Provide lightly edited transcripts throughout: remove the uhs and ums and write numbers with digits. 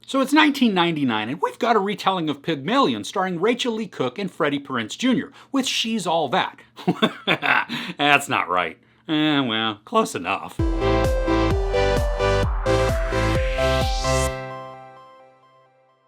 So it's 1999 and we've got a retelling of Pygmalion starring Rachel Lee Cook and Freddie Prinze Jr. with She's All That. That's not right. Well, close enough.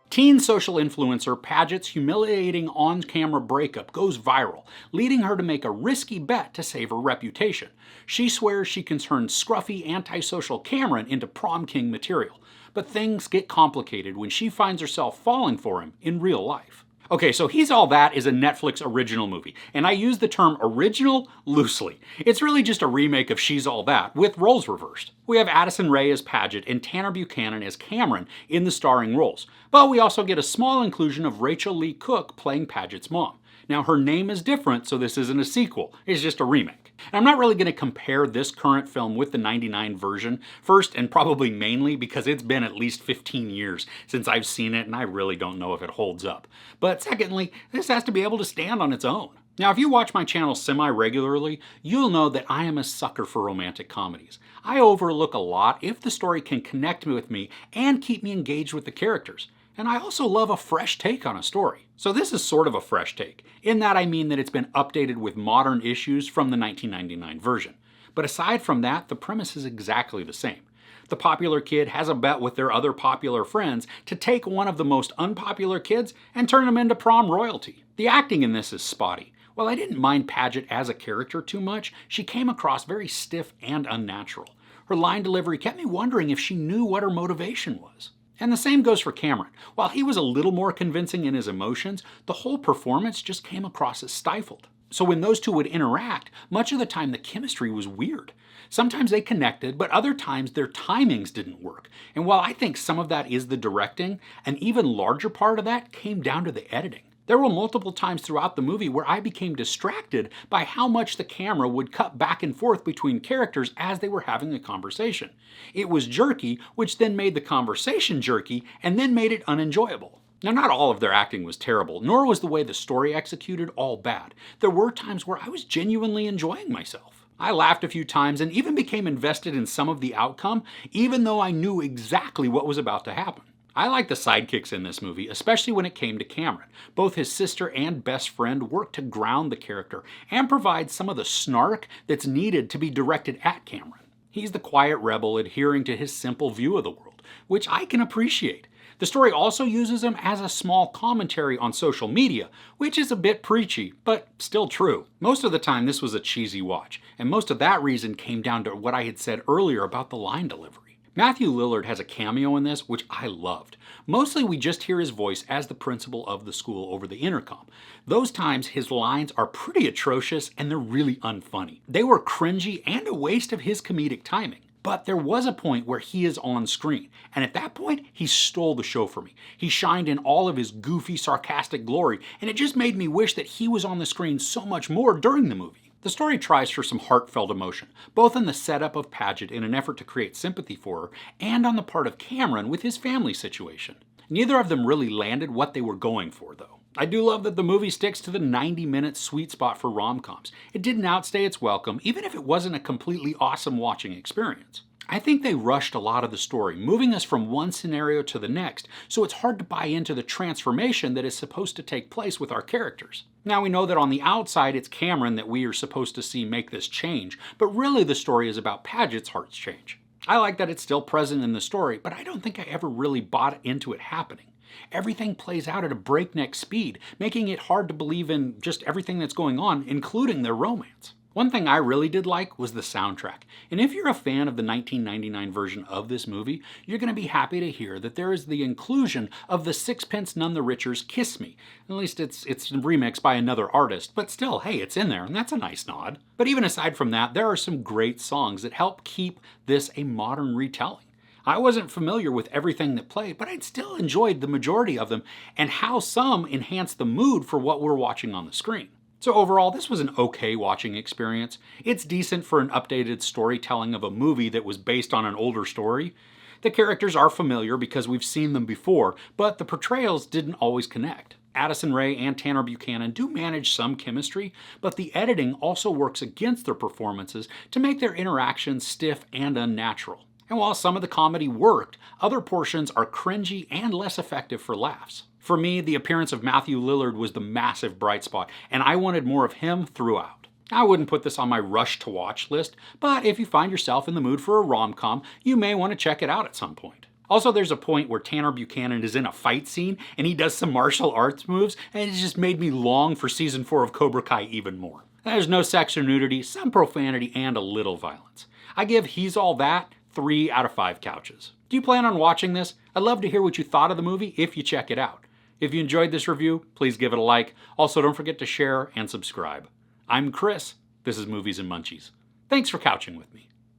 Teen social influencer Padgett's humiliating on-camera breakup goes viral, leading her to make a risky bet to save her reputation. She swears she can turn scruffy, antisocial Cameron into prom king material. But things get complicated when she finds herself falling for him in real life. Okay, so He's All That is a Netflix original movie, and I use the term original loosely. It's really just a remake of She's All That, with roles reversed. We have Addison Rae as Padgett and Tanner Buchanan as Cameron in the starring roles, but we also get a small inclusion of Rachel Lee Cook playing Padgett's mom. Now, her name is different, so this isn't a sequel, it's just a remake. And I'm not really going to compare this current film with the '99 version, first and probably mainly because it's been at least 15 years since I've seen it and I really don't know if it holds up. But secondly, this has to be able to stand on its own. Now, if you watch my channel semi-regularly, you'll know that I am a sucker for romantic comedies. I overlook a lot if the story can connect with me and keep me engaged with the characters. And I also love a fresh take on a story. So this is sort of a fresh take. In that I mean that it's been updated with modern issues from the 1999 version. But aside from that, the premise is exactly the same. The popular kid has a bet with their other popular friends to take one of the most unpopular kids and turn him into prom royalty. The acting in this is spotty. While I didn't mind Padgett as a character too much, she came across very stiff and unnatural. Her line delivery kept me wondering if she knew what her motivation was. And the same goes for Cameron. While he was a little more convincing in his emotions, the whole performance just came across as stifled. So when those two would interact, much of the time the chemistry was weird. Sometimes they connected, but other times their timings didn't work. And while I think some of that is the directing, an even larger part of that came down to the editing. There were multiple times throughout the movie where I became distracted by how much the camera would cut back and forth between characters as they were having a conversation. It was jerky, which then made the conversation jerky, and then made it unenjoyable. Now, not all of their acting was terrible, nor was the way the story executed all bad. There were times where I was genuinely enjoying myself. I laughed a few times and even became invested in some of the outcome, even though I knew exactly what was about to happen. I like the sidekicks in this movie, especially when it came to Cameron. Both his sister and best friend work to ground the character and provide some of the snark that's needed to be directed at Cameron. He's the quiet rebel adhering to his simple view of the world, which I can appreciate. The story also uses him as a small commentary on social media, which is a bit preachy, but still true. Most of the time this was a cheesy watch, and most of that reason came down to what I had said earlier about the line delivery. Matthew Lillard has a cameo in this, which I loved. Mostly we just hear his voice as the principal of the school over the intercom. Those times his lines are pretty atrocious and they're really unfunny. They were cringy and a waste of his comedic timing. But there was a point where he is on screen, and at that point, he stole the show for me. He shined in all of his goofy, sarcastic glory, and it just made me wish that he was on the screen so much more during the movie. The story tries for some heartfelt emotion, both in the setup of Padgett in an effort to create sympathy for her, and on the part of Cameron with his family situation. Neither of them really landed what they were going for, though. I do love that the movie sticks to the 90-minute sweet spot for rom-coms. It didn't outstay its welcome, even if it wasn't a completely awesome watching experience. I think they rushed a lot of the story, moving us from one scenario to the next, so it's hard to buy into the transformation that is supposed to take place with our characters. Now we know that on the outside it's Cameron that we are supposed to see make this change, but really the story is about Padgett's heart's change. I like that it's still present in the story, but I don't think I ever really bought into it happening. Everything plays out at a breakneck speed, making it hard to believe in just everything that's going on, including their romance. One thing I really did like was the soundtrack, and if you're a fan of the 1999 version of this movie, you're going to be happy to hear that there is the inclusion of the Sixpence None the Richer's Kiss Me. At least it's remixed by another artist, but still, hey, it's in there, and that's a nice nod. But even aside from that, there are some great songs that help keep this a modern retelling. I wasn't familiar with everything that played, but I'd still enjoyed the majority of them, and how some enhance the mood for what we're watching on the screen. So overall, this was an okay watching experience. It's decent for an updated storytelling of a movie that was based on an older story. The characters are familiar because we've seen them before, but the portrayals didn't always connect. Addison Rae and Tanner Buchanan do manage some chemistry, but the editing also works against their performances to make their interactions stiff and unnatural. And while some of the comedy worked, other portions are cringy and less effective for laughs. For me, the appearance of Matthew Lillard was the massive bright spot, and I wanted more of him throughout. I wouldn't put this on my rush to watch list, but if you find yourself in the mood for a rom-com, you may want to check it out at some point. Also, there's a point where Tanner Buchanan is in a fight scene and he does some martial arts moves, and it just made me long for season 4 of Cobra Kai even more. There's no sex or nudity, some profanity, and a little violence. I give He's All That 3 out of 5 couches. Do you plan on watching this? I'd love to hear what you thought of the movie if you check it out. If you enjoyed this review, please give it a like. Also, don't forget to share and subscribe. I'm Chris. This is Movies and Munchies. Thanks for couching with me.